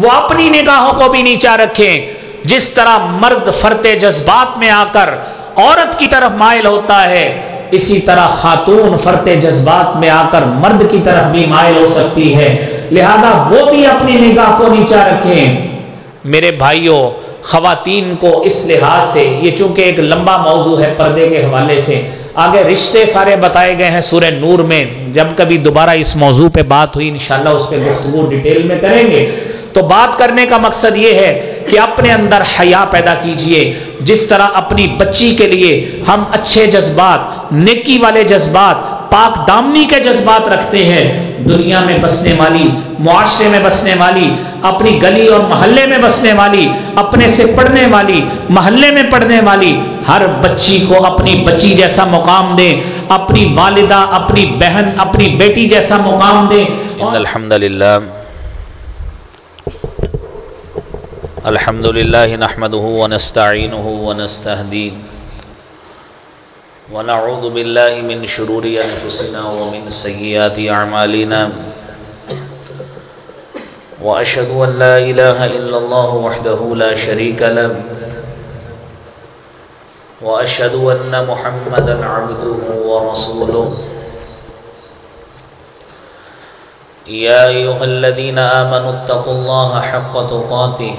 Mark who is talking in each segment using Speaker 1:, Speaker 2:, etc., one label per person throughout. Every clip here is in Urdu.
Speaker 1: وہ اپنی نگاہوں کو بھی نیچا رکھیں. جس طرح مرد فرتے جذبات میں آ کر عورت کی طرف مائل ہوتا ہے، اسی طرح خاتون فرتے جذبات میں آ کر مرد کی طرف بھی مائل ہو سکتی ہے. لہذا وہ بھی اپنی نگاہ کو نیچا رکھیں. میرے بھائیوں، خواتین کو اس لحاظ سے، یہ چونکہ ایک لمبا موضوع ہے پردے کے حوالے سے، آگے رشتے سارے بتائے گئے ہیں سورہ نور میں، جب کبھی دوبارہ اس موضوع پہ بات ہوئی انشاءاللہ اس پہ گفتگو ڈیٹیل میں کریں گے. تو بات کرنے کا مقصد یہ ہے کہ اپنے اندر حیا پیدا کیجئے. جس طرح اپنی بچی کے لیے ہم اچھے جذبات، نیکی والے جذبات، پاک دامنی کے جذبات رکھتے ہیں، دنیا میں بسنے والی، معاشرے میں بسنے والی، اپنی گلی اور محلے میں بسنے والی، اپنے سے پڑھنے والی، محلے میں پڑھنے والی ہر بچی کو اپنی بچی جیسا مقام دیں، اپنی والدہ، اپنی بہن، اپنی بیٹی جیسا مقام دیں.
Speaker 2: ان الحمد للہ نحمده ونستعینه ونستهدیه ونعوذ باللہ من شرور انفسنا ومن سیئات اعمالنا واشهد ان لا الہ الا اللہ وحدہ لا شریک له واشهد ان محمدا عبده ورسوله. یا ایھا الذین آمنوا اتقوا اللہ حق تقاته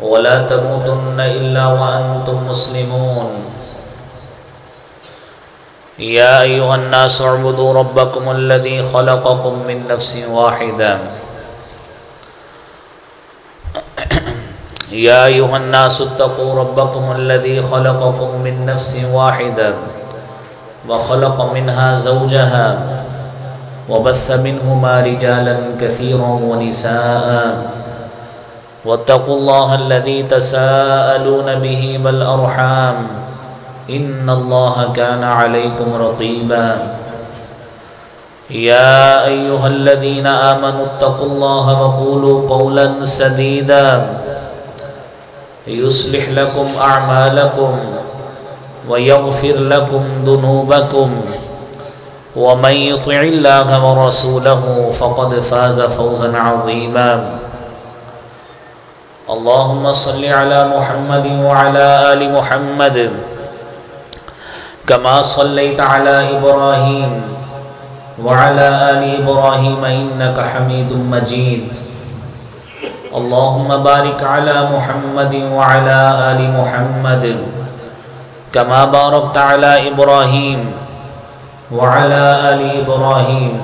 Speaker 2: ولا تموتن الا وانتم مسلمون. یا ایھا الناس اعبدوا ربکم الذی خلقکم من نفس واحدہ. یا ایھا الناس اتقوا ربکم الذی خلقکم من نفس واحدہ وخلق منها زوجها وبث منهما رجالا كثيرا ونساء واتقوا الله الذي تساءلون به والأرحام إن الله كان عليكم رقيبا. يا أيها الذين آمنوا اتقوا الله وقولوا قولا سديدا يصلح لكم أعمالكم ويغفر لكم ذنوبكم ومن يطع الله ورسوله فقد فاز فوزا عظيما. اللهم صل على محمد وعلى آل محمد كما صليت على إبراهيم وعلى آل إبراهيم إنك حميد مجيد. اللهم بارك على محمد وعلى آل محمد كما باركت على إبراهيم وعلى آل إبراهيم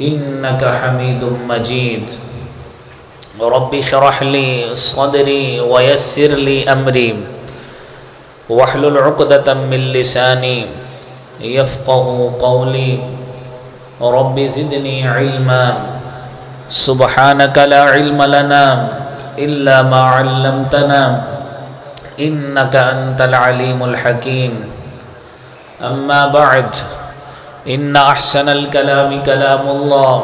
Speaker 2: إنك حميد مجيد. رب اشرح لي صدري ويسر لي أمري واحلل عقدة من لساني يفقه قولي. رب زدني علما سبحانك لا علم لنا إلا ما علمتنا إنك أنت العليم الحكيم. أما بعد إن أحسن الكلام كلام الله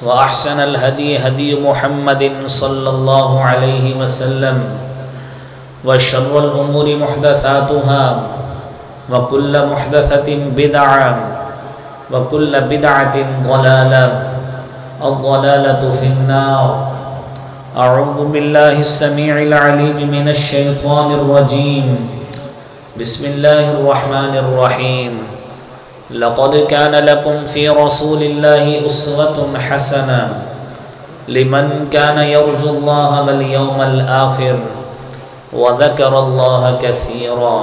Speaker 2: وأحسن الهدي هدي محمد صلى الله عليه وسلم وشر الأمور محدثاتها وكل محدثة بدعة وكل بدعة ضلالة الضلالة في النار. أعوذ بالله السميع العليم من الشيطان الرجيم. بسم الله الرحمن الرحيم. لقد كان لكم في رسول الله أسوة حسنة لمن كان يرجو الله واليوم الآخر وذكر الله كثيرا.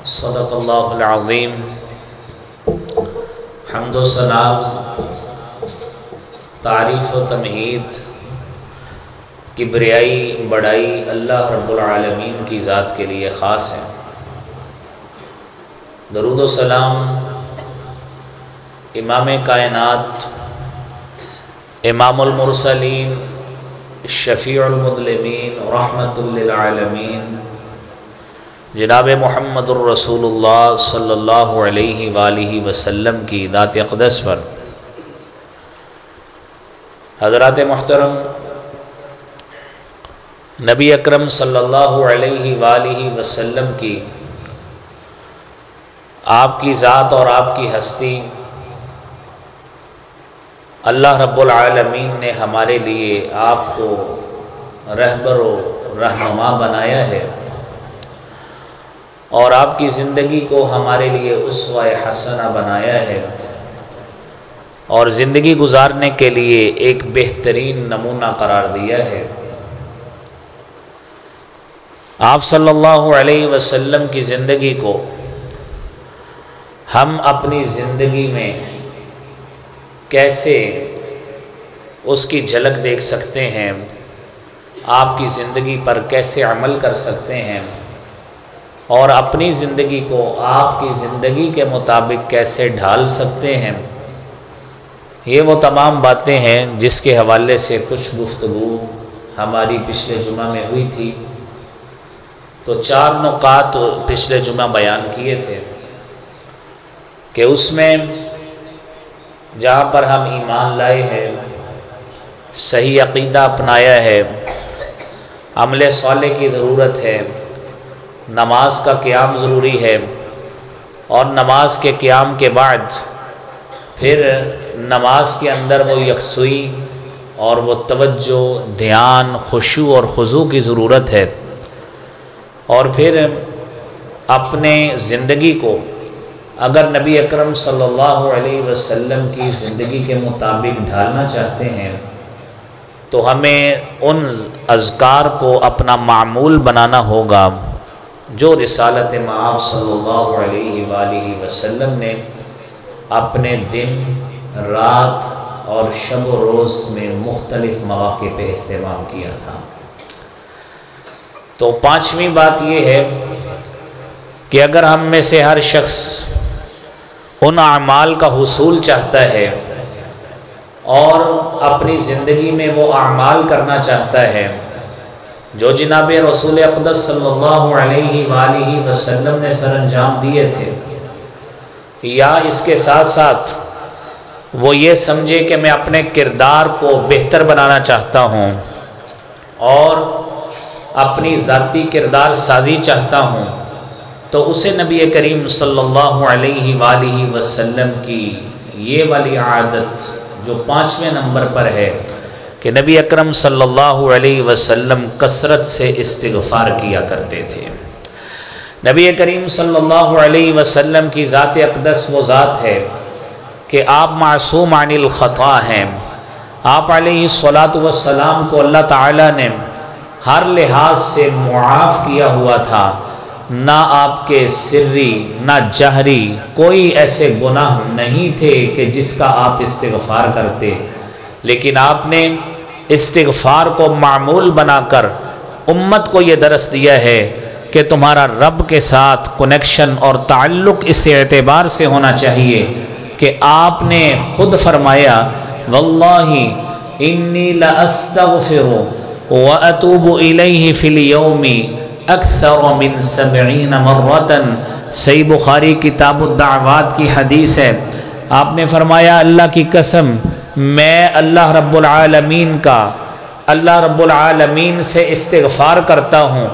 Speaker 2: صدق الله العظيم. حمد و ثنا، تعریف و تمہید، کبریائی بڑائی اللہ رب العالمین کی ذات کے لیے خاص ہے. درود و سلام امام کائنات، امام المرسلین، شفیع المذنبین، رحمت للعالمین، جناب محمد الرسول اللہ صلی اللہ علیہ وآلہ وسلم کی ذات اقدس پر. حضرات محترم، نبی اکرم صلی اللہ علیہ وآلہ وسلم کی، آپ کی ذات اور آپ کی ہستی اللہ رب العالمین نے ہمارے لیے آپ کو رہبر و رہنما بنایا ہے اور آپ کی زندگی کو ہمارے لیے اسوہ حسنہ بنایا ہے اور زندگی گزارنے کے لیے ایک بہترین نمونہ قرار دیا ہے۔ آپ صلی اللہ علیہ وسلم کی زندگی کو ہم اپنی زندگی میں کیسے اس کی جھلک دیکھ سکتے ہیں، آپ کی زندگی پر کیسے عمل کر سکتے ہیں اور اپنی زندگی کو آپ کی زندگی کے مطابق کیسے ڈھال سکتے ہیں، یہ وہ تمام باتیں ہیں جس کے حوالے سے کچھ گفتگو ہماری پچھلے جمعہ میں ہوئی تھی۔ تو 4 نکات پچھلے جمعہ بیان کیے تھے کہ اس میں جہاں پر ہم ایمان لائے ہیں، صحیح عقیدہ اپنایا ہے، عمل صالح کی ضرورت ہے، نماز کا قیام ضروری ہے اور نماز کے قیام کے بعد پھر نماز کے اندر وہ یکسوئی اور وہ توجہ، دھیان، خشوع اور خضوع کی ضرورت ہے، اور پھر اپنے زندگی کو اگر نبی اکرم صلی اللہ علیہ وسلم کی زندگی کے مطابق ڈھالنا چاہتے ہیں تو ہمیں ان اذکار کو اپنا معمول بنانا ہوگا جو رسالت مآب صلی اللہ علیہ وآلہ وسلم نے اپنے دن، رات اور شب و روز میں مختلف مواقع پہ اہتمام کیا تھا۔ تو 5ویں بات یہ ہے کہ اگر ہم میں سے ہر شخص ان اعمال کا حصول چاہتا ہے اور اپنی زندگی میں وہ اعمال کرنا چاہتا ہے جو جناب رسول اقدس صلی اللہ علیہ وآلہ وسلم نے سر انجام دیے تھے، یا اس کے ساتھ ساتھ وہ یہ سمجھے کہ میں اپنے کردار کو بہتر بنانا چاہتا ہوں اور اپنی ذاتی کردار سازی چاہتا ہوں، تو اسے نبی کریم صلی اللہ علیہ وآلہ وسلم کی یہ والی عادت جو 5ویں نمبر پر ہے کہ نبی اکرم صلی اللہ علیہ وسلم کثرت سے استغفار کیا کرتے تھے۔ نبی کریم صلی اللہ علیہ وسلم کی ذات اقدس وہ ذات ہے کہ آپ معصوم عن الخطا ہیں۔ آپ علیہ الصلاۃ والسلام کو اللہ تعالیٰ نے ہر لحاظ سے معاف کیا ہوا تھا، نہ آپ کے سری نہ جہری کوئی ایسے گناہ نہیں تھے کہ جس کا آپ استغفار کرتے، لیکن آپ نے استغفار کو معمول بنا کر امت کو یہ درس دیا ہے کہ تمہارا رب کے ساتھ کنیکشن اور تعلق اس اعتبار سے ہونا چاہیے کہ آپ نے خود فرمایا واللہ انی لاستغفر واتوب الیہ فی اليوم اکثر من 70 مرۃ۔ صحیح بخاری کتاب الدعوات کی حدیث ہے، آپ نے فرمایا اللہ کی قسم میں اللہ رب العالمین سے استغفار کرتا ہوں،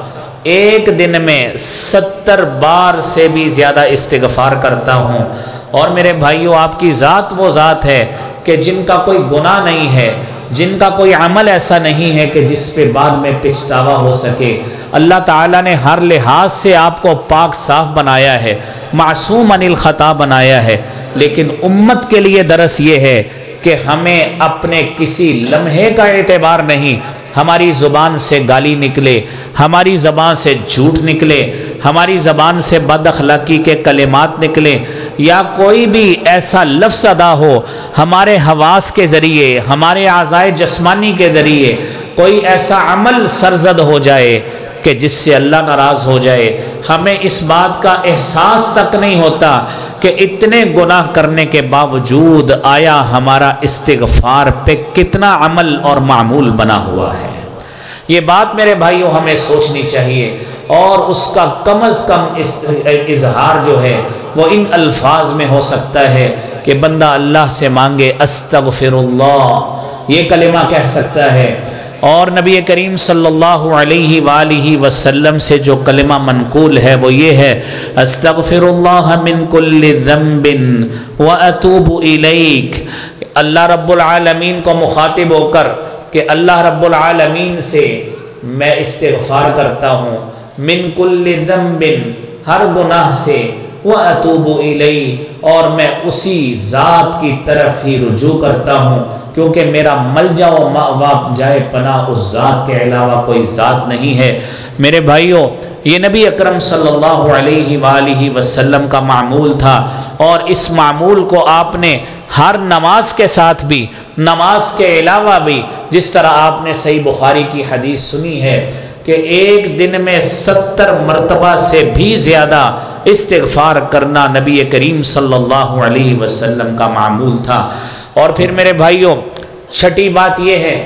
Speaker 2: ایک دن میں 70 بار سے بھی زیادہ استغفار کرتا ہوں۔ اور میرے بھائیوں، آپ کی ذات وہ ذات ہے کہ جن کا کوئی گناہ نہیں ہے، جن کا کوئی عمل ایسا نہیں ہے کہ جس پہ بعد میں پچھتاوا ہو سکے۔ اللہ تعالیٰ نے ہر لحاظ سے آپ کو پاک صاف بنایا ہے، معصوم عن الخطا بنایا ہے، لیکن امت کے لیے درس یہ ہے کہ ہمیں اپنے کسی لمحے کا اعتبار نہیں، ہماری زبان سے گالی نکلے، ہماری زبان سے جھوٹ نکلے، ہماری زبان سے بد اخلاقی کے کلمات نکلے، یا کوئی بھی ایسا لفظ ادا ہو ہمارے حواس کے ذریعے، ہمارے اعضائے جسمانی کے ذریعے کوئی ایسا عمل سرزد ہو جائے کہ جس سے اللہ ناراض ہو جائے، ہمیں اس بات کا احساس تک نہیں ہوتا کہ اتنے گناہ کرنے کے باوجود آیا ہمارا استغفار پہ کتنا عمل اور معمول بنا ہوا ہے۔ یہ بات میرے بھائیوں ہمیں سوچنی چاہیے، اور اس کا کم از کم اظہار جو ہے وہ ان الفاظ میں ہو سکتا ہے کہ بندہ اللہ سے مانگے استغفر اللہ، یہ کلمہ کہہ سکتا ہے، اور نبی کریم صلی اللہ علیہ وآلہ وسلم سے جو کلمہ منقول ہے وہ یہ ہے استغفر اللہ من کل ذنب واتوب الیک،
Speaker 1: اللہ رب العالمین کو مخاطب ہو کر کہ اللہ رب العالمین سے میں استغفار کرتا ہوں من کل ذنب، ہر گناہ سے، وَأَتُوبُ إِلَيْهِ، اور میں اسی ذات کی طرف ہی رجوع کرتا ہوں، کیونکہ میرا ملجا و مأویٰ جائے پناہ اس ذات کے علاوہ کوئی ذات نہیں ہے۔ میرے بھائیوں، یہ نبی اکرم صلی اللہ علیہ وآلہ وسلم کا معمول تھا، اور اس معمول کو آپ نے ہر نماز کے ساتھ بھی، نماز کے علاوہ بھی، جس طرح آپ نے صحیح بخاری کی حدیث سنی ہے کہ ایک دن میں 70 مرتبہ سے بھی زیادہ استغفار کرنا نبی کریم صلی اللہ علیہ وسلم کا معمول تھا۔ اور پھر میرے بھائیوں، چھٹی بات یہ ہے،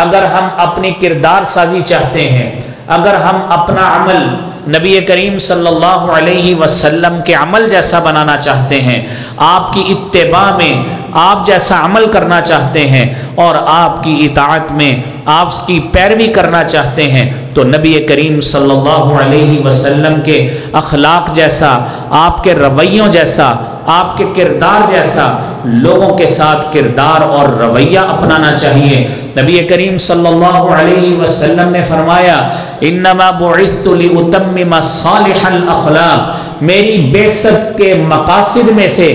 Speaker 1: اگر ہم اپنی کردار سازی چاہتے ہیں، اگر ہم اپنا عمل نبی کریم صلی اللہ علیہ وسلم کے عمل جیسا بنانا چاہتے ہیں، آپ کی اتباع میں آپ جیسا عمل کرنا چاہتے ہیں، اور آپ کی اطاعت میں آپ کی پیروی کرنا چاہتے ہیں، تو نبی کریم صلی اللہ علیہ وسلم کے اخلاق جیسا، آپ کے رویوں جیسا، آپ کے کردار جیسا لوگوں کے ساتھ کردار اور رویہ اپنانا چاہیے۔ نبی کریم صلی اللہ علیہ وسلم نے فرمایا انما بعثت لاتمم صالح الاخلاق، میری بعثت کے مقاصد میں سے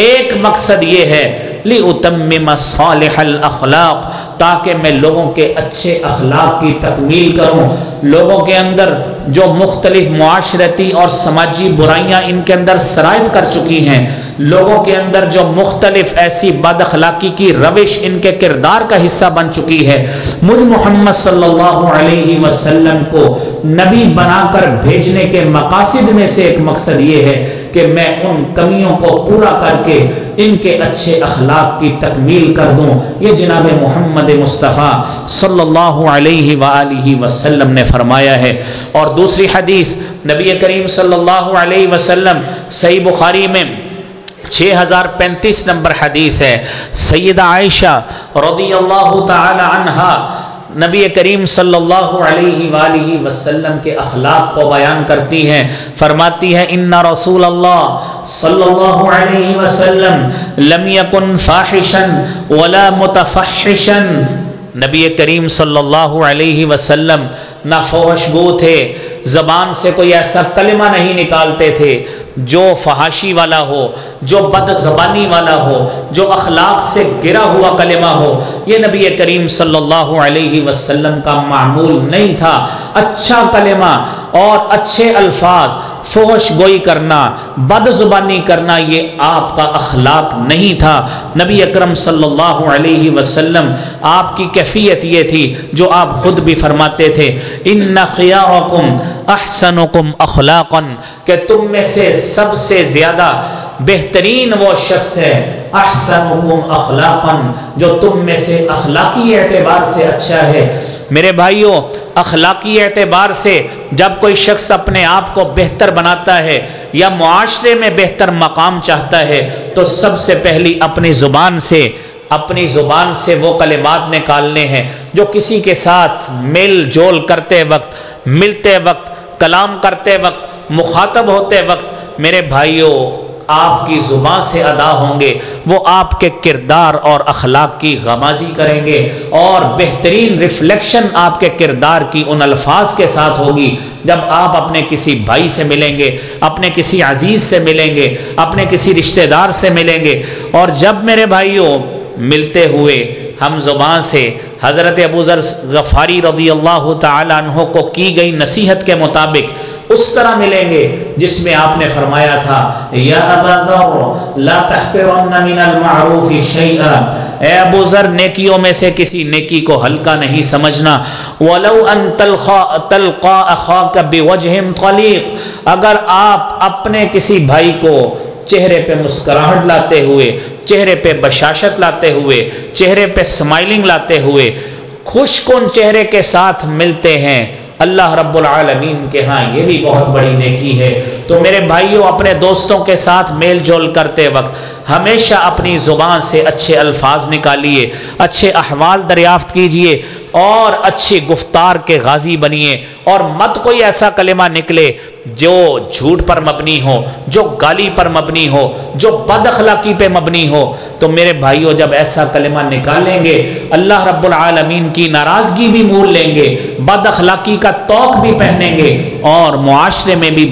Speaker 1: ایک مقصد یہ ہے لاتمم صالح الاخلاق، تاکہ میں لوگوں کے اچھے اخلاق کی تکمیل کروں۔ لوگوں کے اندر جو مختلف معاشرتی اور سماجی برائیاں ان کے اندر سرایت کر چکی ہیں، لوگوں کے اندر جو مختلف ایسی بد اخلاقی کی روش ان کے کردار کا حصہ بن چکی ہے، مجھ محمد صلی اللہ علیہ وسلم کو نبی بنا کر بھیجنے کے مقاصد میں سے ایک مقصد یہ ہے کہ میں ان کمیوں کو پورا کر کے ان کے اچھے اخلاق کی تکمیل کر دوں۔ یہ جناب محمد مصطفیٰ صلی اللہ علیہ وآلہ وسلم نے فرمایا ہے۔ اور دوسری حدیث نبی کریم صلی اللہ علیہ وسلم، صحیح بخاری میں 6035 نمبر حدیث ہے، سیدہ عائشہ رضی اللہ تعالی عنہا نبی کریم صلی اللہ علیہ وآلہ وسلم کے اخلاق کو بیان کرتی ہیں، فرماتی ہیں ان رسول اللہ صلی اللہ علیہ وسلم لم یکن فاحشا ولا متفحشا، نبی کریم صلی اللہ علیہ وسلم نہ فحش گو تھے، زبان سے کوئی ایسا کلمہ نہیں نکالتے تھے جو فحاشی والا ہو، جو بد زبانی والا ہو، جو اخلاق سے گرا ہوا کلمہ ہو، یہ نبی کریم صلی اللہ علیہ وسلم کا معمول نہیں تھا۔ اچھا کلمہ اور اچھے الفاظ، فحش گوئی کرنا، بد زبانی کرنا، یہ آپ کا اخلاق نہیں تھا۔ نبی اکرم صلی اللہ علیہ وسلم آپ کی کیفیت یہ تھی جو آپ خود بھی فرماتے تھے ان خیارکم احسنکم اخلاقا، کہ تم میں سے سب سے زیادہ بہترین وہ شخص ہے احسنکم اخلاقا، جو تم میں سے اخلاقی اعتبار سے اچھا ہے۔ میرے بھائیوں، اخلاقی اعتبار سے جب کوئی شخص اپنے آپ کو بہتر بناتا ہے یا معاشرے میں بہتر مقام چاہتا ہے، تو سب سے پہلی اپنی زبان سے وہ کلمات نکالنے ہیں جو کسی کے ساتھ میل جول کرتے وقت، ملتے وقت، کلام کرتے وقت، مخاطب ہوتے وقت میرے بھائیوں آپ کی زبان سے ادا ہوں گے، وہ آپ کے کردار اور اخلاق کی غمازی کریں گے، اور بہترین ریفلیکشن آپ کے کردار کی ان الفاظ کے ساتھ ہوگی جب آپ اپنے کسی بھائی سے ملیں گے، اپنے کسی عزیز سے ملیں گے، اپنے کسی رشتہ دار سے ملیں گے۔ اور جب میرے بھائیوں ملتے ہوئے ہم زبان سے حضرت ابو ذر غفاری رضی اللہ تعالی عنہ کو کی گئی نصیحت کے مطابق اس طرح ملیں گے جس میں آپ نے فرمایا تھا یا ابا ذر لا تحقرن من المعروف شیئا، اے ابو ذر نیکیوں میں سے کسی نیکی کو ہلکا نہیں سمجھنا، ولو ان تلقا اخاک بوجہ طلیق، اگر آپ اپنے کسی بھائی کو چہرے پہ مسکراہٹ لاتے ہوئے، چہرے پہ بشاشت لاتے ہوئے، چہرے پہ سمائلنگ لاتے ہوئے، خوش کن چہرے کے ساتھ ملتے ہیں، اللہ رب العالمین کے ہاں یہ بھی بہت بڑی نیکی ہے۔ تو میرے بھائیوں، اپنے دوستوں کے ساتھ میل جول کرتے وقت ہمیشہ اپنی زبان سے اچھے الفاظ نکالیے، اچھے احوال دریافت کیجئے، اور اچھی گفتار کے غازی بنیے، اور مت کوئی ایسا کلمہ نکلے جو جھوٹ پر مبنی ہو، جو گالی پر مبنی ہو، جو بد اخلاقی پہ مبنی ہو، تو میرے بھائیوں جب ایسا کلمہ نکالیں گے اللہ رب العالمین کی ناراضگی بھی مول لیں گے، بد اخلاقی کا توق بھی پہنیں گے اور معاشرے میں بھی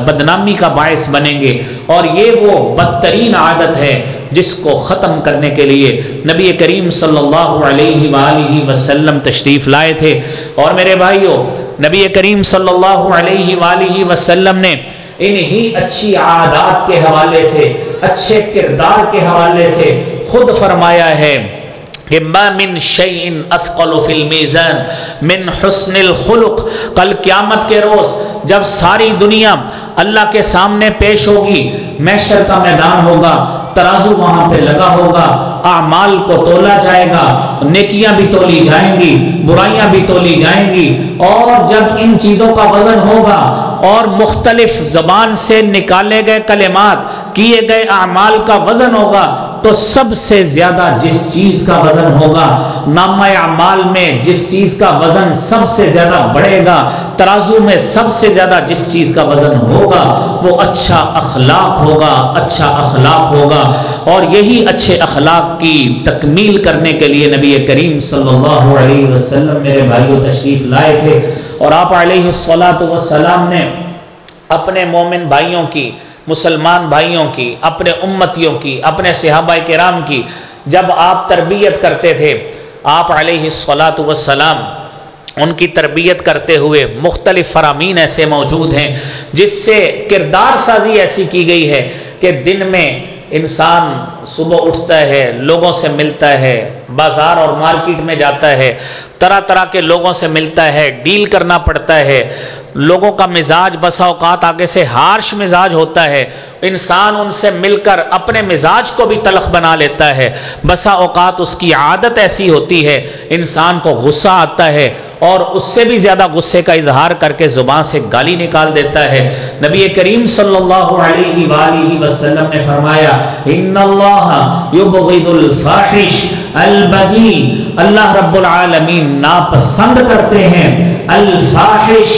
Speaker 1: بدنامی کا باعث بنیں گے، اور یہ وہ بدترین عادت ہے جس کو ختم کرنے کے لیے نبی کریم صلی اللہ علیہ وآلہ وسلم تشریف لائے تھے۔ اور میرے بھائیوں نبی کریم صلی اللہ علیہ وآلہ وسلم نے انہی اچھی عادات کے حوالے سے، اچھے کردار کے حوالے سے خود فرمایا ہے کہ ما من شیء اثقل فی المیزان من حسن الخلق۔ کل قیامت کے روز جب ساری دنیا اللہ کے سامنے پیش ہوگی، محشر کا میدان ہوگا، ترازو وہاں پہ لگا ہوگا، اعمال کو تولا جائے گا، نیکیاں بھی تولی جائیں گی، برائیاں بھی تولی جائیں گی، اور جب ان چیزوں کا وزن ہوگا اور مختلف زبان سے نکالے گئے کلمات، کیے گئے اعمال کا وزن ہوگا، تو سب سے زیادہ جس چیز کا وزن ہوگا، نامہ اعمال میں جس چیز کا وزن سب سے زیادہ بڑھے گا، ترازو میں سب سے زیادہ جس چیز کا وزن ہوگا وہ اچھا اخلاق ہوگا، اچھا اخلاق ہوگا۔ اور یہی اچھے اخلاق کی تکمیل کرنے کے لیے نبی کریم صلی اللہ علیہ وسلم میرے بھائیوں تشریف لائے تھے، اور آپ علیہ الصلاۃ والسلام نے اپنے مومن بھائیوں کی، مسلمان بھائیوں کی، اپنے امتیوں کی، اپنے صحابہ کرام کی جب آپ تربیت کرتے تھے، آپ علیہ الصلاۃ والسلام ان کی تربیت کرتے ہوئے مختلف فرامین ایسے موجود ہیں جس سے کردار سازی ایسی کی گئی ہے کہ دن میں انسان صبح اٹھتا ہے، لوگوں سے ملتا ہے، بازار اور مارکیٹ میں جاتا ہے، طرح طرح کے لوگوں سے ملتا ہے، ڈیل کرنا پڑتا ہے، لوگوں کا مزاج بسا اوقات آگے سے ہارش مزاج ہوتا ہے، انسان ان سے مل کر اپنے مزاج کو بھی تلخ بنا لیتا ہے، بسا اوقات اس کی عادت ایسی ہوتی ہے انسان کو غصہ آتا ہے اور اس سے بھی زیادہ غصے کا اظہار کر کے زبان سے گالی نکال دیتا ہے۔ نبی کریم صلی اللہ علیہ وآلہ وسلم نے فرمایا ان اللہ یبغض الفاحش البذی، اللہ رب العالمین ناپسند کرتے ہیں الفاحش،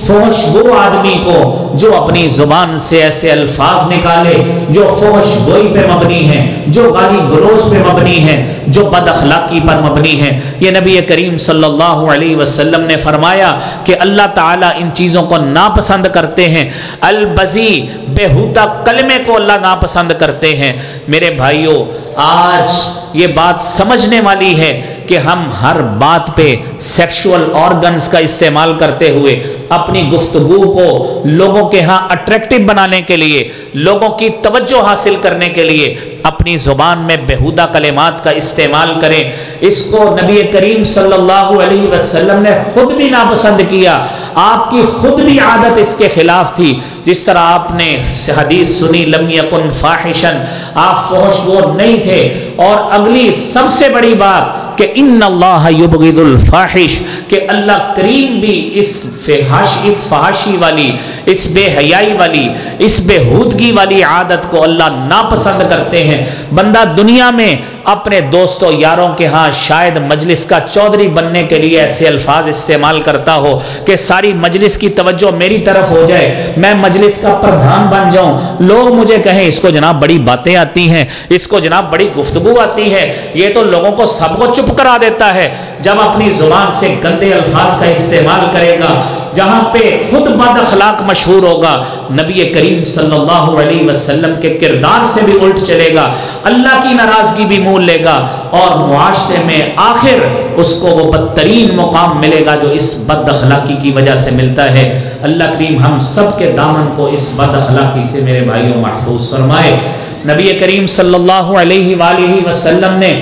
Speaker 1: فحش گو آدمی کو جو اپنی زبان سے ایسے الفاظ نکالے جو فحش گوئی پہ مبنی ہیں، جو گالی گلوچ پہ مبنی ہیں، جو بد اخلاقی پر مبنی ہیں۔ یہ نبی کریم صلی اللہ علیہ وسلم نے فرمایا کہ اللہ تعالیٰ ان چیزوں کو ناپسند کرتے ہیں۔ البذی، بےہودہ کلمے کو اللہ ناپسند کرتے ہیں۔ میرے بھائیوں آج یہ بات سمجھنے والی ہے کہ ہم ہر بات پہ سیکشول آرگنز کا استعمال کرتے ہوئے اپنی گفتگو کو لوگوں کے ہاں اٹریکٹیو بنانے کے لیے، لوگوں کی توجہ حاصل کرنے کے لیے اپنی زبان میں بےہودہ کلمات کا استعمال کریں۔ اس کو نبی کریم صلی اللہ علیہ وسلم نے خود بھی ناپسند کیا، آپ کی خود بھی عادت اس کے خلاف تھی۔ جس طرح آپ نے حدیث سنی لم یکن فاحشن، آپ فحش گو نہیں تھے، اور اگلی سب سے بڑی بات کہ ان اللہ یبغض الفاحش، کہ اللہ کریم بھی اس فحاشی والی، اس بے حیائی والی، اس بےہودگی والی عادت کو اللہ ناپسند کرتے ہیں۔ بندہ دنیا میں اپنے دوستوں یاروں کے ہاں شاید مجلس کا چودھری بننے کے لیے ایسے الفاظ استعمال کرتا ہو کہ ساری مجلس کی توجہ میری طرف ہو جائے، میں مجلس کا پردھان بن جاؤں، لوگ مجھے کہیں اس کو جناب بڑی باتیں آتی ہیں، اس کو جناب بڑی گفتگو آتی ہے، یہ تو لوگوں کو سب کو چپ کرا دیتا ہے۔ جب اپنی زبان سے گندے الفاظ کا استعمال کرے گا، جہاں پہ خود بد اخلاق مشہور ہوگا، نبی کریم صلی اللہ علیہ وسلم کے کردار سے بھی الٹ چلے گا، اللہ کی ناراضگی بھی مول لے گا، اور معاشرے میں آخر اس کو وہ بدترین مقام ملے گا جو اس بد اخلاقی کی وجہ سے ملتا ہے۔ اللہ کریم ہم سب کے دامن کو اس بد اخلاقی سے میرے بھائیوں محفوظ فرمائے۔ نبی کریم صلی اللہ علیہ وآلہ وسلم نے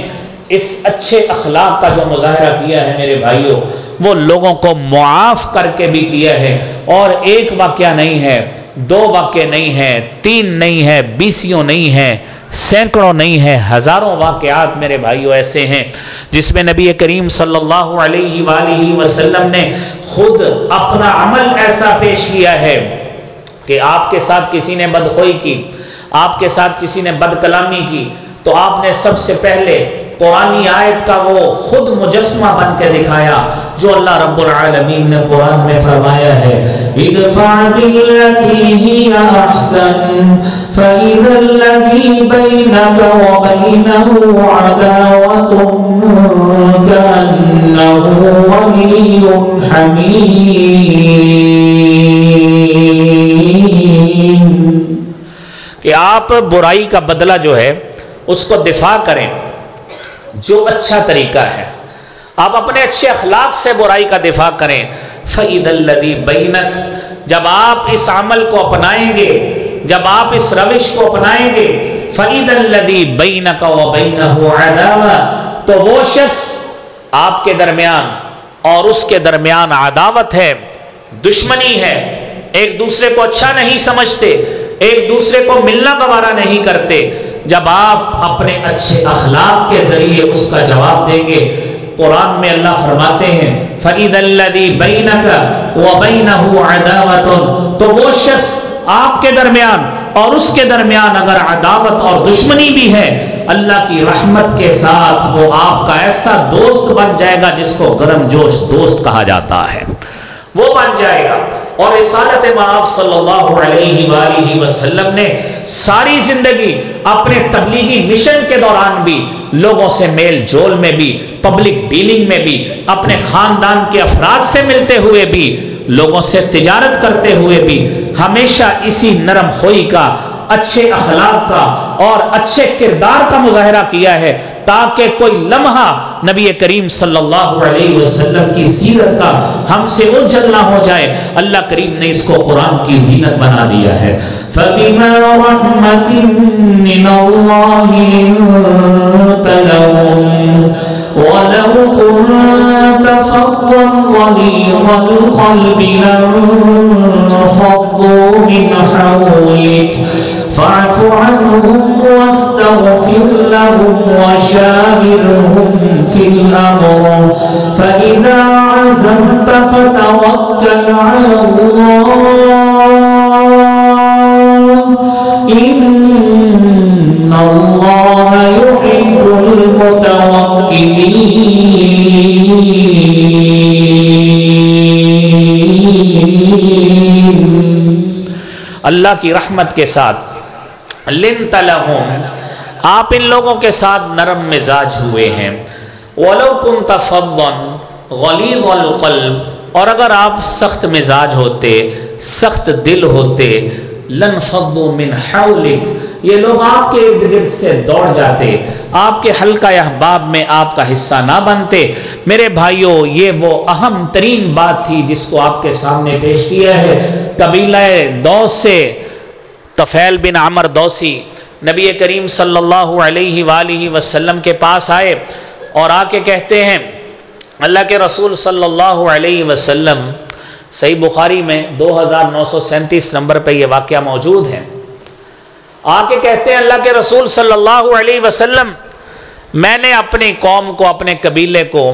Speaker 1: اس اچھے اخلاق کا جو مظاہرہ کیا ہے میرے بھائیوں، وہ لوگوں کو معاف کر کے بھی کیا ہے، اور ایک واقعہ نہیں ہے، دو واقعے نہیں ہیں، تین نہیں ہے، بیسیوں نہیں ہیں، سینکڑوں نہیں ہیں، ہزاروں واقعات میرے بھائیوں ایسے ہیں جس میں نبی کریم صلی اللہ علیہ وآلہ وسلم نے خود اپنا عمل ایسا پیش کیا ہے کہ آپ کے ساتھ کسی نے بدخوئی کی، آپ کے ساتھ کسی نے بد کلامی کی، تو آپ نے سب سے پہلے قرآنی آیت کا وہ خود مجسمہ بن کے دکھایا جو اللہ رب العالمین نے قرآن میں فرمایا ہے
Speaker 3: ادفع بالتي هي احسن فاذا الذي بينك وبينه عداوة كأنه ولي حميم.
Speaker 1: کہ آپ برائی کا بدلہ جو ہے اس کو دفاع کریں جو اچھا طریقہ ہے. آپ اپنے اچھے اخلاق سے برائی کا دفاع کریں. فَإِذَا الَّذِي بَيْنَكَ، جب آپ اس عمل کو اپنائیں گے، جب آپ اس روش کو اپنائیں گے، فَإِذَا الَّذِي بَيْنَكَ وَبَيْنَهُ عَدَاوَةٌ، تو وہ شخص آپ کے درمیان اور اس کے درمیان عداوت ہے، دشمنی ہے، ایک دوسرے کو اچھا نہیں سمجھتے، ایک دوسرے کو ملنا گوارا نہیں کرتے. جب آپ اپنے اچھے اخلاق کے ذریعے اس کا جواب دیں گے، قرآن میں اللہ فرماتے ہیں فَإِذَا الَّذِي بَيْنَكَ وَبَيْنَهُ عَدَاوَةٌ، تو وہ شخص آپ کے درمیان اور اس کے درمیان اگر عداوت اور دشمنی بھی ہے، اللہ کی رحمت کے ساتھ وہ آپ کا ایسا دوست بن جائے گا جس کو گرم جوش دوست کہا جاتا ہے، وہ بن جائے گا. اور رسالت مآب صلی اللہ علیہ وآلہ وسلم نے ساری زندگی اپنے تبلیغی مشن کے دوران بھی لوگوں سے میل جول میں بھی، پبلک ڈیلنگ میں بھی، اپنے خاندان کے افراد سے ملتے ہوئے بھی، لوگوں سے تجارت کرتے ہوئے بھی ہمیشہ اسی نرم خوئی کا، اچھے اخلاق کا اور اچھے کردار کا مظاہرہ کیا ہے، تاکہ کوئی لمحہ نبی کریم صلی اللہ علیہ وسلم کی سیرت کا ہم سے اجل نہ ہو جائے. اللہ کریم نے اس کو قرآن کی زینت بنا دیا ہے.
Speaker 3: فَبِمَا رَحْمَةٍ مِّنَ اللَّهِ لِنتَ لَهُمْ وَلَوْ كُنتَ فَظًّا غَلِيظَ الْقَلْبِ لَانفَضُّوا مِنْ حَوْلِكَ فَاعْفُ عَنْهُمْ وَاسْتَغْفِرْ لَهُمْ وَشَاوِرْهُمْ فِي الْأَمْرِ فَإِذَا عَزَمْتَ فَتَوَكَّلْ عَلَى اللَّهِ إِنَّ اللَّهَ يُحِبُّ الْمُتَوَكِّلِينَ.
Speaker 1: اللہ کی رحمت کے ساتھ لنت لہم، آپ ان لوگوں کے ساتھ نرم مزاج ہوئے ہیں. وَلَوْ كُنْتَ فَظًّا غَلِيظَ الْقَلْبِ، اور اگر آپ سخت مزاج ہوتے، سخت دل ہوتے، لَانْفَضُّوا مِنْ حَوْلِكَ، یہ لوگ آپ کے ارد گرد سے دوڑ جاتے، آپ کے حلقہ احباب میں آپ کا حصہ نہ بنتے. میرے بھائیوں، یہ وہ اہم ترین بات تھی جس کو آپ کے سامنے پیش کیا ہے. قبیلہ دوس سے طفیل بن عمر دوسی نبی کریم صلی اللہ علیہ وآلہ وسلم کے پاس آئے اور آ کے کہتے ہیں اللہ کے رسول صلی اللہ علیہ وسلم، صحیح بخاری میں 2937 نمبر پہ یہ واقعہ موجود ہے. آ کے کہتے ہیں اللہ کے رسول صلی اللہ علیہ وسلم، میں نے اپنی قوم کو، اپنے قبیلے کو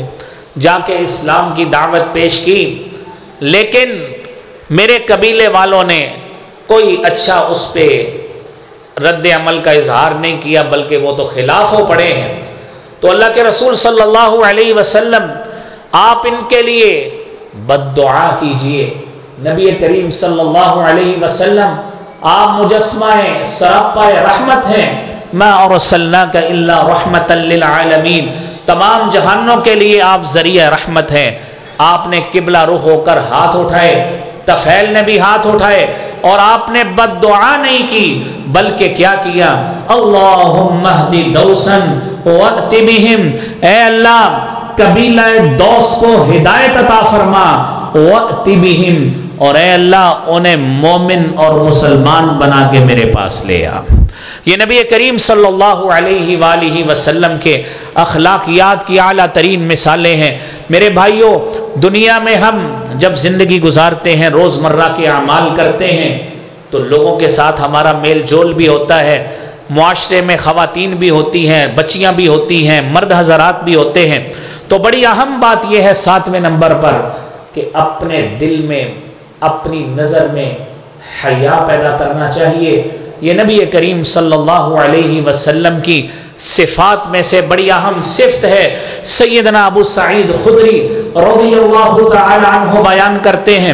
Speaker 1: جا کے اسلام کی دعوت پیش کی، لیکن میرے قبیلے والوں نے کوئی اچھا اس پہ رد عمل کا اظہار نہیں کیا، بلکہ وہ تو خلاف ہو پڑے ہیں. تو اللہ کے رسول صلی اللہ علیہ وسلم آپ ان کے لیے بد دعا کیجئے. نبی کریم صلی اللہ علیہ وسلم آپ مجسمہ سراپا رحمت ہیں. ما ارسلناک الا رحمتا للعالمین، تمام جہانوں کے لیے آپ ذریعہ رحمت ہیں. آپ نے قبلہ رخ ہو کر ہاتھ اٹھائے، طفیل نے بھی ہاتھ اٹھائے، اور آپ نے بد دعا نہیں کی، بلکہ کیا کیا؟ اللہم اہدی دوسن وَأْتِ بِهِمْ، اے اللہ قبیلہ دوس کو ہدایت عطا فرما، وَأْتِ بِهِمْ، اور اے اللہ انہیں مومن اور مسلمان بنا کے میرے پاس لے آ. یہ نبی کریم صلی اللہ علیہ وآلہ وسلم کے اخلاقیات کی اعلیٰ ترین مثالیں ہیں. میرے بھائیوں، دنیا میں ہم جب زندگی گزارتے ہیں، روزمرہ کے اعمال کرتے ہیں، تو لوگوں کے ساتھ ہمارا میل جول بھی ہوتا ہے. معاشرے میں خواتین بھی ہوتی ہیں، بچیاں بھی ہوتی ہیں، مرد حضرات بھی ہوتے ہیں. تو بڑی اہم بات یہ ہے 7ویں نمبر پر کہ اپنے دل میں، اپنی نظر میں حیا پیدا کرنا چاہیے. یہ نبی کریم صلی اللہ علیہ وسلم کی صفات میں سے بڑی اہم صفت ہے. سیدنا ابو سعید خدری رضی اللہ تعالی عنہ بیان کرتے ہیں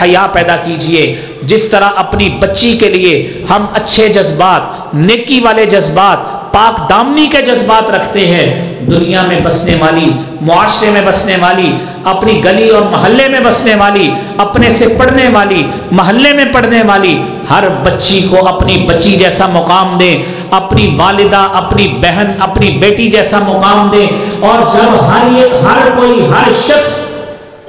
Speaker 1: حیا پیدا کیجئے. جس طرح اپنی بچی کے لیے ہم اچھے جذبات، نیکی والے جذبات، پاک دامنی کے جذبات رکھتے ہیں، دنیا میں بسنے والی، معاشرے میں بسنے والی، اپنی گلی اور محلے میں بسنے والی، اپنے سے پڑھنے والی، محلے میں پڑھنے والی ہر بچی کو اپنی بچی جیسا مقام دیں، اپنی والدہ، اپنی بہن، اپنی بیٹی جیسا مقام دیں. اور جب ہر شخص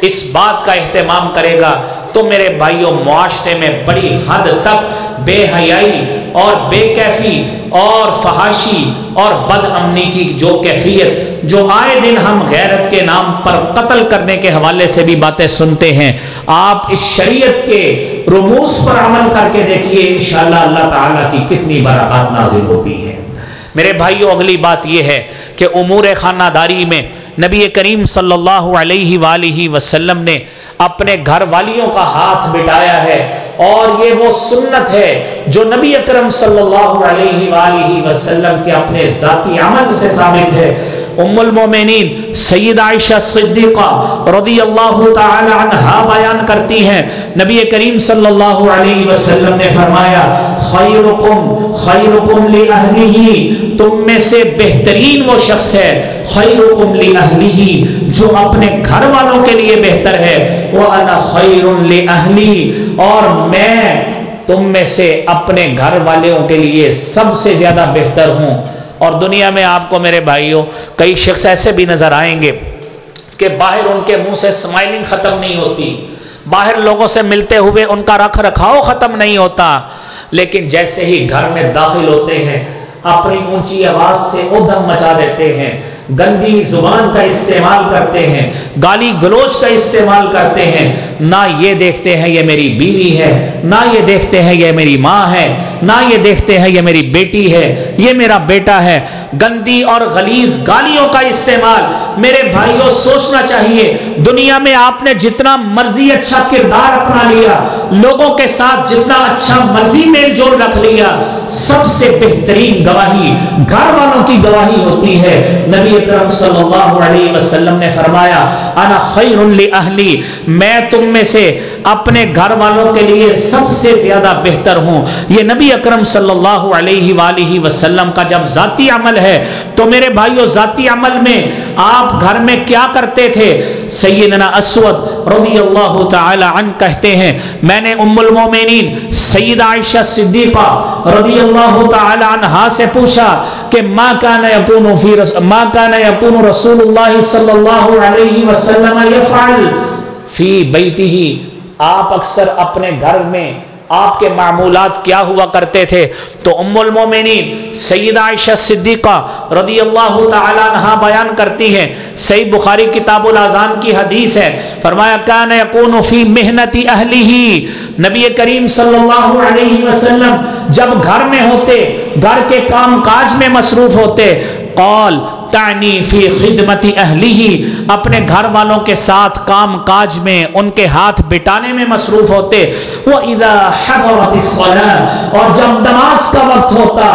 Speaker 1: اس بات کا اہتمام کرے گا تو میرے بھائیوں معاشرے میں بڑی حد تک بے حیائی اور بے کیفی اور فحاشی اور بد امنی کی جو کیفیت جو آئے دن ہم غیرت کے نام پر قتل کرنے کے حوالے سے بھی باتیں سنتے ہیں، آپ اس شریعت کے رموز پر عمل کر کے دیکھیے انشاءاللہ اللہ تعالیٰ کی کتنی برکات نازل ہوتی ہے. میرے بھائیوں اگلی بات یہ ہے کہ امور خانہ داری میں نبی کریم صلی اللہ علیہ وآلہ وسلم نے اپنے گھر والیوں کا ہاتھ بٹایا ہے، اور یہ وہ سنت ہے جو نبی اکرم صلی اللہ علیہ وآلہ وسلم کے اپنے ذاتی عمل سے ثابت ہے. ام المومنین سید عائشہ صدیقہ رضی اللہ تعالی عنہا بیان کرتی ہیں نبی کریم صلی اللہ علیہ وسلم نے فرمایا خیرکم لأہلہ، تم میں سے بہترین وہ شخص ہے خیرکم لأہلہ جو اپنے گھر والوں کے لیے بہتر ہے، وَأَنَا خَيْرٌ لِأَهْلِي، اور میں تم میں سے اپنے گھر والوں کے لیے سب سے زیادہ بہتر ہوں. اور دنیا میں آپ کو میرے بھائیوں کئی شخص ایسے بھی نظر آئیں گے کہ باہر ان کے منہ سے اسمائلنگ ختم نہیں ہوتی، باہر لوگوں سے ملتے ہوئے ان کا رکھ رکھاؤ ختم نہیں ہوتا، لیکن جیسے ہی گھر میں داخل ہوتے ہیں اپنی اونچی آواز سے ادھم مچا دیتے ہیں، گندی زبان کا استعمال کرتے ہیں، گالی گلوچ کا استعمال کرتے ہیں. نہ یہ دیکھتے ہیں یہ میری بیوی ہے، نہ یہ دیکھتے ہیں یہ میری ماں ہے، نہ یہ دیکھتے ہیں یہ میری بیٹی ہے، یہ میرا بیٹا ہے. گندی اور غلیظ گالیوں کا استعمال. میرے بھائیوں سوچنا چاہیے دنیا میں آپ نے جتنا مرضی اچھا کردار اپنا لیا، لوگوں کے ساتھ جتنا اچھا مرضی میل جول رکھ لیا، سب سے بہترین گواہی گھر والوں کی گواہی ہوتی ہے. نبی اکرم صلی اللہ علیہ وسلم نے فرمایا انا خیر لأہلی، میں تم میں سے اپنے گھر والوں کے لیے سب سے زیادہ بہتر ہوں. یہ نبی اکرم صلی اللہ علیہ وآلہ وسلم کا جب ذاتی عمل ہے تو میرے بھائیوں ذاتی عمل میں آپ گھر میں کیا کرتے تھے؟ سیدنا اسود رضی اللہ تعالی عنہ کہتے ہیں میں نے ام المومنین سیدہ عائشہ صدیقہ رضی اللہ تعالی عنہا سے پوچھا کہ ما کان یکون رسول اللہ صلی اللہ علیہ وسلم یفعل فی بیتہ، آپ اکثر اپنے گھر میں آپ کے معمولات کیا ہوا کرتے تھے؟ تو ام المومنین سیدہ عائشہ صدیقہ رضی اللہ تعالی عنہا بیان کرتی ہیں، صحیح بخاری کتاب الاذان کی حدیث ہے، فرمایا کان یکون فی محنت اہلہ، نبی کریم صلی اللہ علیہ وسلم جب گھر میں ہوتے، گھر کے کام کاج میں مصروف ہوتے، قال تعنی فی خدمت اہلہ، اپنے گھر والوں کے ساتھ کام کاج میں ان کے ہاتھ بٹانے میں مصروف ہوتے. وَإِذَا حَضَرَتِ الصَّلَاةُ، اور جب نماز کا وقت ہوتا،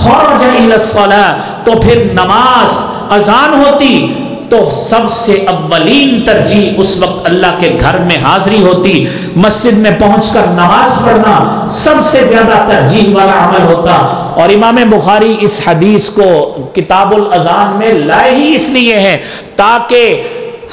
Speaker 1: خرج إِلَى الصَّلَاةِ، تو پھر نماز اذان ہوتی تو سب سے اولین ترجیح اس وقت اللہ کے گھر میں حاضری ہوتی، مسجد میں پہنچ کر نماز پڑھنا سب سے زیادہ ترجیح والا عمل ہوتا. اور امام بخاری اس حدیث کو کتاب الاذان میں لائے ہی اس لیے ہیں تاکہ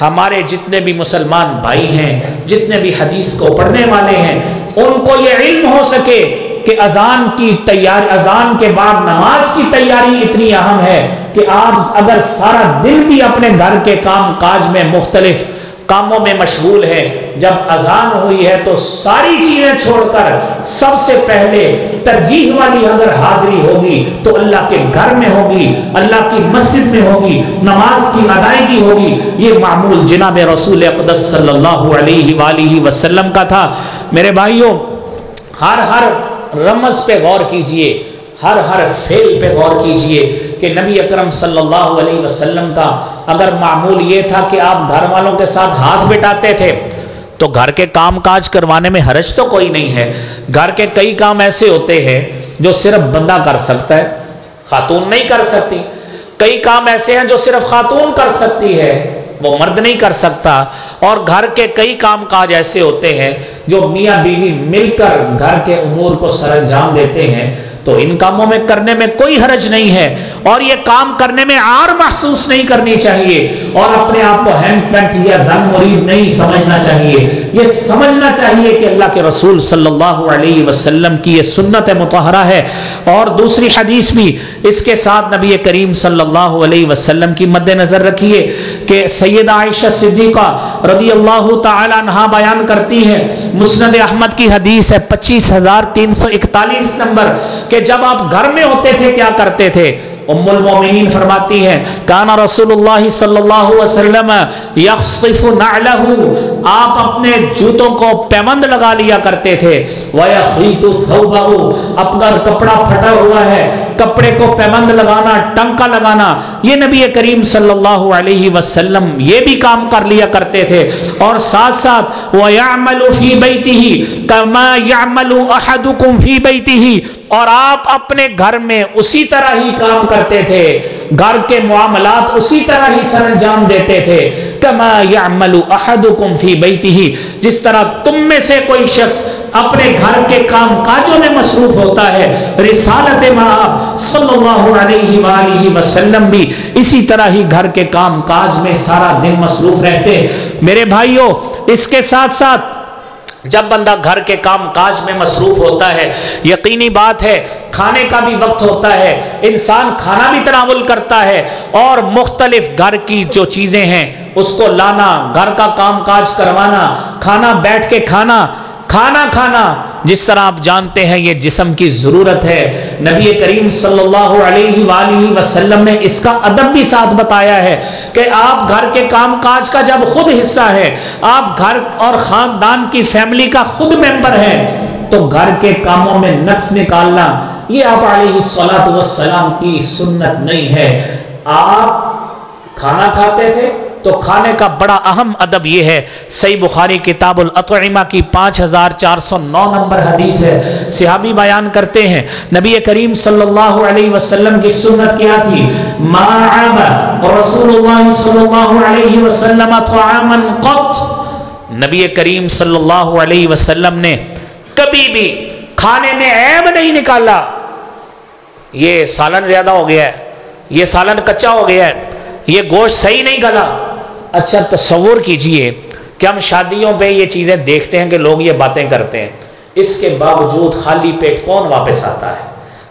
Speaker 1: ہمارے جتنے بھی مسلمان بھائی ہیں، جتنے بھی حدیث کو پڑھنے والے ہیں، ان کو یہ علم ہو سکے کہ اذان کی تیاری، اذان کے بعد نماز کی تیاری اتنی اہم ہے کہ آپ اگر سارا دن بھی اپنے گھر کے کام کاج میں مختلف کاموں میں مشغول ہے، جب اذان ہوئی ہے تو ساری چیزیں چھوڑ کر سب سے پہلے ترجیح والی اگر حاضری ہوگی تو اللہ کے گھر میں ہوگی، اللہ کی مسجد میں ہوگی، نماز کی ادائیگی ہوگی. یہ معمول جناب رسول اقدس صلی اللہ علیہ وآلہ وسلم کا تھا. میرے بھائیوں ہر رمز پہ غور کیجئے، ہر فعل پہ غور کیجئے کہ نبی اکرم صلی اللہ علیہ وسلم کا اگر معمول یہ تھا کہ آپ گھر والوں کے ساتھ ہاتھ بٹاتے تھے تو گھر کے کام کاج کروانے میں حرج تو کوئی نہیں ہے. گھر کے کئی کام ایسے ہوتے ہیں جو صرف بندہ کر سکتا ہے، خاتون نہیں کر سکتی. کئی کام ایسے ہیں جو صرف خاتون کر سکتی ہے، وہ مرد نہیں کر سکتا. اور گھر کے کئی کام کاج ایسے ہوتے ہیں جو میاں بیوی مل کر گھر کے امور کو سر انجام دیتے ہیں، تو ان کاموں میں کرنے میں کوئی حرج نہیں ہے، اور یہ کام کرنے میں عار محسوس نہیں کرنی چاہیے، اور اپنے آپ کو ہینڈ پینٹ یا زن مرید نہیں سمجھنا چاہیے. یہ سمجھنا چاہیے کہ اللہ کے رسول صلی اللہ علیہ وسلم کی یہ سنت مطہرہ ہے. اور دوسری حدیث بھی اس کے ساتھ نبی کریم صلی اللہ علیہ وسلم کی مد نظر رکھیے کہ سیدہ عائشہ صدیقہ رضی اللہ تعالی عنہا بیان کرتی ہیں، مسند احمد کی حدیث ہے 25341 نمبر، کہ جب آپ گھر میں ہوتے تھے کیا کرتے تھے. ام المومنین فرماتی ہیں کان رسول اللہ صلی اللہ علیہ وسلم یخصف نعلہ، آپ اپنے جوتوں کو پیوند لگا لیا کرتے تھے. ویخیط ثوبہ، اپنا کپڑا پھٹا ہوا ہے کپڑے کو پیوند لگانا، ٹنکا لگانا، یہ نبی کریم صلی اللہ علیہ وسلم یہ بھی کام کر لیا کرتے تھے. اور ساتھ ساتھ وَيَعْمَلُ فِي بَيْتِهِ كَمَا يَعْمَلُ أَحَدُكُمْ فِي بَيْتِهِ، اور آپ اپنے گھر میں اسی طرح ہی کام کرتے تھے، گھر کے معاملات اسی طرح ہی سر انجام دیتے تھے. کما یعمل احدکم فی بیتہ، جس طرح تم میں سے کوئی شخص اپنے گھر کے کام کاجوں میں مصروف ہوتا ہے، رسالت مآب صلی اللہ علیہ وآلہ وسلم بھی اسی طرح ہی گھر کے کام کاج میں سارا دن مصروف رہتے. میرے بھائیوں، اس کے ساتھ ساتھ جب بندہ گھر کے کام کاج میں مصروف ہوتا ہے، یقینی بات ہے کھانے کا بھی وقت ہوتا ہے، انسان کھانا بھی تناول کرتا ہے، اور مختلف گھر کی جو چیزیں ہیں اس کو لانا، گھر کا کام کاج کروانا، کھانا بیٹھ کے کھانا جس طرح آپ جانتے ہیں یہ جسم کی ضرورت ہے. نبی کریم صلی اللہ علیہ وآلہ وسلم نے اس کا ادب بھی ساتھ بتایا ہے کہ آپ گھر کے کام کاج کا جب خود حصہ ہے، آپ گھر اور خاندان کی فیملی کا خود ممبر ہیں، تو گھر کے کاموں میں نقص نکالنا یہ آپ علیہ الصلوۃ والسلام کی سنت نہیں ہے. آپ کھانا کھاتے تھے تو کھانے کا بڑا اہم ادب یہ ہے. صحیح بخاری کتاب الاطعمہ کی 5409 نمبر حدیث ہے. صحابی بیان کرتے ہیں نبی کریم صلی اللہ علیہ وسلم کی سنت کیا تھی؟ ما عاب رسول اللہ صلی اللہ علیہ وسلم طعاما قط، نبی کریم صلی اللہ علیہ وسلم نے کبھی بھی کھانے میں عیب نہیں نکالا. یہ سالن زیادہ ہو گیا ہے، یہ سالن کچا ہو گیا ہے، یہ گوشت صحیح نہیں گلا. اچھا تصور کیجئے کہ ہم شادیوں پہ یہ چیزیں دیکھتے ہیں کہ لوگ یہ باتیں کرتے ہیں، اس کے باوجود خالی پیٹ کون واپس آتا ہے؟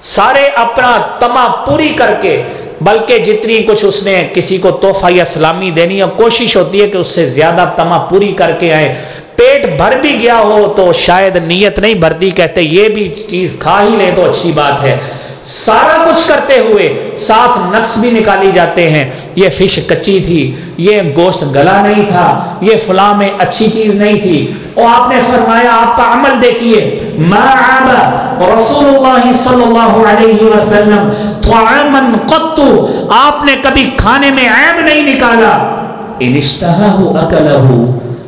Speaker 1: سارے اپنا تما پوری کر کے، بلکہ جتنی کچھ اس نے کسی کو تحفہ یا سلامی دینی ہے کوشش ہوتی ہے کہ اس سے زیادہ تما پوری کر کے آئے. پیٹ بھر بھی گیا ہو تو شاید نیت نہیں بھرتی، کہتے یہ بھی چیز کھا ہی لے تو اچھی بات ہے. سارا کچھ کرتے ہوئے ساتھ نقص بھی نکالی جاتے ہیں، یہ فش کچی تھی، یہ گوشت گلا نہیں تھا، یہ فلاں میں اچھی چیز نہیں تھی. اور آپ نے فرمایا، آپ کا عمل دیکھیے، ما عاب رسول اللہ صلی اللہ علیہ وسلم طعاما قط، آپ نے کبھی کھانے میں عیب نہیں نکالا. ان اشتہاہ اکلہ،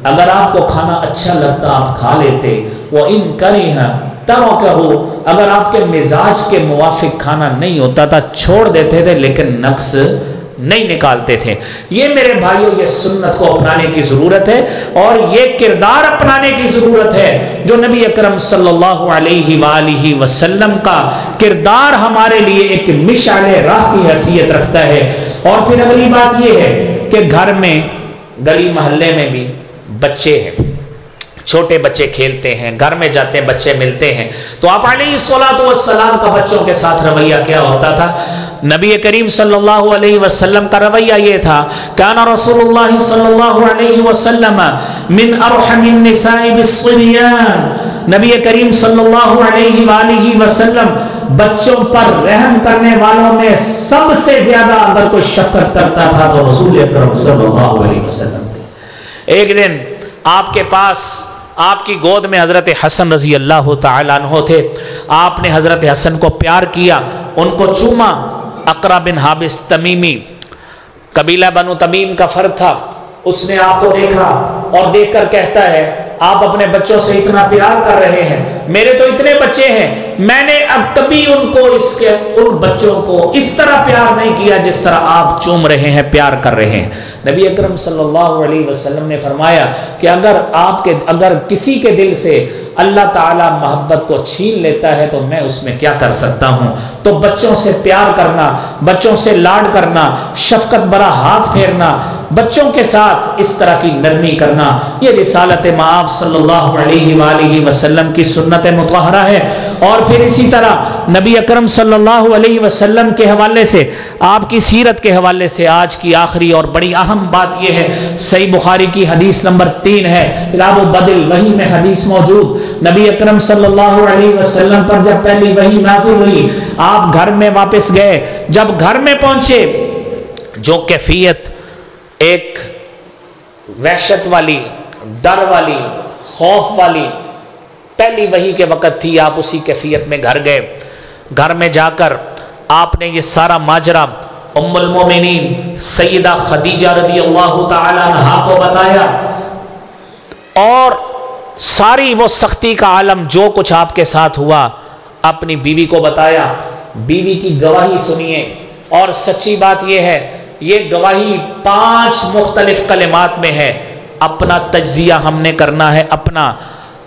Speaker 1: اگر آپ کو کھانا اچھا لگتا آپ کھا لیتے. وَإِن كَرِهَ تَرَكَهُ، اگر آپ کے مزاج کے موافق کھانا نہیں ہوتا تھا چھوڑ دیتے تھے، لیکن نقص نہیں نکالتے تھے. یہ میرے بھائیوں یہ سنت کو اپنانے کی ضرورت ہے، اور یہ کردار اپنانے کی ضرورت ہے جو نبی اکرم صلی اللہ علیہ وآلہ وسلم کا کردار ہمارے لیے ایک مشعل راہ کی حیثیت رکھتا ہے. اور پھر اگلی بات یہ ہے کہ گھر میں گلی محلے میں بھی بچے ہیں، چھوٹے بچے کھیلتے ہیں، گھر میں جاتے ہیں بچے ملتے ہیں، تو آپ علیہ الصلوۃ والسلام کا بچوں کے ساتھ رویہ کیا ہوتا تھا؟ نبی کریم صلی اللہ علیہ وسلم کا رویہ یہ تھا، کان رسول اللہ صلی اللہ علیہ وسلم من ارحم النساء بالصبیان، نبی کریم صلی اللہ علیہ وآلہ وسلم بچوں پر رحم کرنے والوں میں سب سے زیادہ اگر کوئی شفقت کرتا تھا تو رسول اکرم صلی اللہ علیہ وسلم تھے. ایک دن آپ کے پاس آپ کی گود میں حضرت حسن رضی اللہ تعالیٰ عنہ تھے. آپ نے حضرت حسن کو پیار کیا، ان کو چوما. اقرا بن حابس تمیمی، قبیلہ بنو تمیم کا فرد تھا، اس نے آپ کو دیکھا اور دیکھ کر کہتا ہے آپ اپنے بچوں سے اتنا پیار کر رہے ہیں، میرے تو اتنے بچے ہیں، میں نے اب کبھی ان بچوں کو اس طرح پیار نہیں کیا جس طرح آپ چوم رہے ہیں، پیار کر رہے ہیں. نبی اکرم صلی اللہ علیہ وسلم نے فرمایا کہ اگر کسی کے دل سے اللہ تعالیٰ محبت کو چھین لیتا ہے تو میں اس میں کیا کر سکتا ہوں؟ تو بچوں سے پیار کرنا، بچوں سے لاڈ کرنا، شفقت برا ہاتھ پھیرنا، بچوں کے ساتھ اس طرح کی نرمی کرنا، یہ رسالت مآب صلی اللہ علیہ وآلہ وسلم کی سنت مطہرہ ہے۔ اور پھر اسی طرح نبی اکرم صلی اللہ علیہ وسلم کے حوالے سے، آپ کی سیرت کے حوالے سے آج کی آخری اور بڑی اہم بات یہ ہے، صحیح بخاری کی حدیث نمبر 3 ہے، کتاب بدل وحی میں حدیث موجود، نبی اکرم صلی اللہ علیہ وسلم پر جب پہلی وحی نازل ہوئی، آپ گھر میں واپس گئے، جب گھر میں پہنچے جو کیفیت ایک وحشت والی، ڈر والی، خوف والی پہلی وحی کے وقت تھی، آپ اسی کیفیت میں گھر گئے۔ گھر میں جا کر آپ نے یہ سارا ماجرا ام المومنین سیدہ خدیجہ رضی اللہ تعالی عنہا کو بتایا، اور ساری وہ سختی کا عالم جو کچھ آپ کے ساتھ ہوا اپنی بیوی کو بتایا۔ بیوی کی گواہی سنیے، اور سچی بات یہ ہے، یہ گواہی 5 مختلف کلمات میں ہے۔ اپنا تجزیہ ہم نے کرنا ہے، اپنا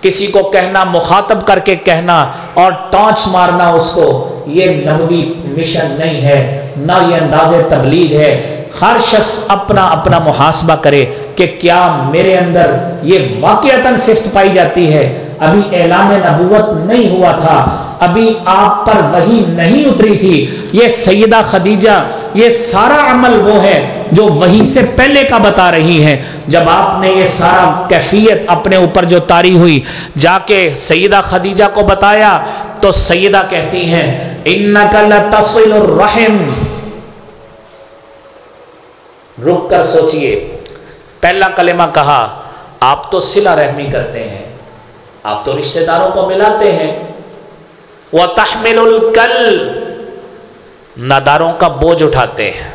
Speaker 1: کسی کو کہنا، مخاطب کر کے کہنا اور ٹانچ مارنا اس کو، یہ نبوی مشن نہیں ہے، نہ یہ انداز تبلیغ ہے۔ ہر شخص اپنا اپنا محاسبہ کرے کہ کیا میرے اندر یہ واقعتاً صفت پائی جاتی ہے۔ ابھی اعلان نبوت نہیں ہوا تھا، ابھی آپ پر وحی نہیں اتری تھی۔ یہ سیدہ خدیجہ یہ سارا عمل وہ ہے جو وحی سے پہلے کا بتا رہی ہے۔ جب آپ نے یہ سارا کیفیت اپنے اوپر جو طاری ہوئی جا کے سیدہ خدیجہ کو بتایا تو سیدہ کہتی ہیں اِنَّكَ لَتَصِلُ الرَّحِمِ۔ رک کر سوچئے، پہلا کلمہ کہا آپ تو صلہ رحمی کرتے ہیں، آپ تو رشتہ داروں کو ملاتے ہیں۔ وَتَحْمِلُ الْكَلْ، ناداروں کا بوجھ اٹھاتے ہیں۔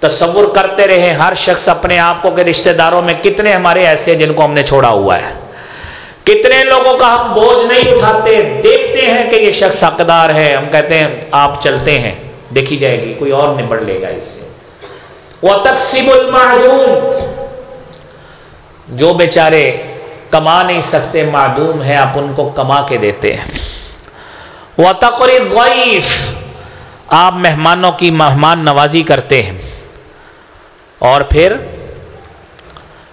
Speaker 1: تصور کرتے رہے ہر شخص اپنے آپ کو کہ رشتہ داروں میں کتنے ہمارے ایسے ہیں جن کو ہم نے چھوڑا ہوا ہے، کتنے لوگوں کا ہم بوجھ نہیں اٹھاتے۔ دیکھتے ہیں کہ یہ شخص حقدار ہے، ہم کہتے ہیں آپ چلتے ہیں، دیکھی جائے گی کوئی اور نبڑ لے گا اس سے۔ وَتَكْسِبُ الْمَعْدُومِ، جو بیچارے کما نہیں سکتے، معدوم ہے، آپ ان کو کما کے دیتے ہیں۔ وَتَقْرِي الضَّيْفِ، آپ مہمانوں کی مہمان نوازی کرتے ہیں۔ اور پھر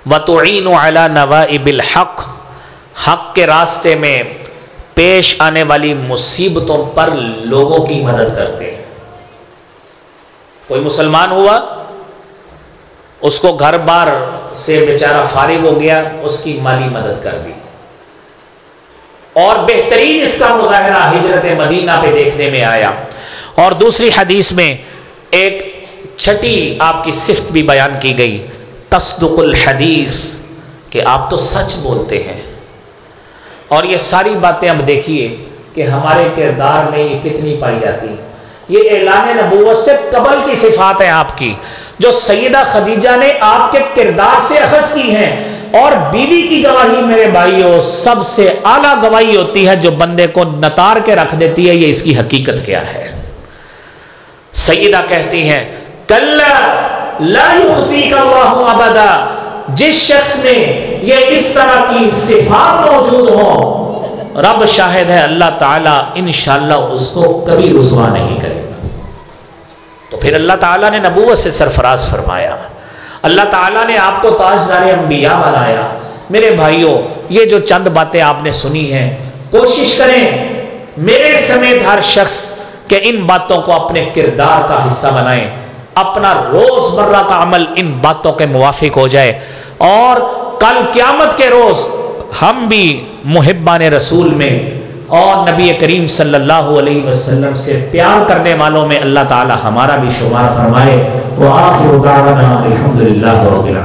Speaker 1: وَتُعِينُ عَلَى نَوَائِبِ الْحَقِّ، حق کے راستے میں پیش آنے والی مصیبتوں پر لوگوں کی مدد کرتے ہیں۔ کوئی مسلمان ہوا، اس کو گھر بار سے بیچارہ فارغ ہو گیا، اس کی مالی مدد کر دی۔ اور بہترین اس کا مظاہرہ ہجرت مدینہ پہ دیکھنے میں آیا۔ اور دوسری حدیث میں ایک چھٹی آپ کی صفت بھی بیان کی گئی، تصدق الحدیث، کہ آپ تو سچ بولتے ہیں۔ اور یہ ساری باتیں اب دیکھیے کہ ہمارے کردار میں یہ کتنی پائی جاتی ہیں۔ یہ اعلان نبوت سے قبل کی صفات ہیں آپ کی، جو سیدہ خدیجہ نے آپ کے کردار سے اخذ کی ہیں۔ اور بیوی کی گواہی میرے بھائیوں سب سے اعلیٰ گواہی ہوتی ہے جو بندے کو نتار کے رکھ دیتی ہے یہ اس کی حقیقت کیا ہے۔ سیدہ کہتی ہیں کلا لا یخزیک اللہ ابدا، جس شخص میں یہ اس طرح کی صفات موجود ہوں، رب شاہد ہے اللہ تعالیٰ انشاءاللہ اس کو کبھی رسوا نہیں کرے گا۔ تو پھر اللہ تعالیٰ نے نبوت سے سرفراز فرمایا، اللہ تعالیٰ نے آپ کو تاجدار انبیاء بنایا۔ میرے بھائیوں یہ جو چند باتیں آپ نے سنی ہیں، کوشش کریں میرے سمیت ہر شخص کہ ان باتوں کو اپنے کردار کا حصہ بنائیں، اپنا روز مرہ کا عمل ان باتوں کے موافق ہو جائے، اور کل قیامت کے روز ہم بھی محبان رسول میں اور نبی کریم صلی اللہ علیہ وسلم سے پیار کرنے والوں میں اللہ تعالی ہمارا بھی شمار فرمائے۔ وآخر دعوانا الحمدللہ رب العالمین۔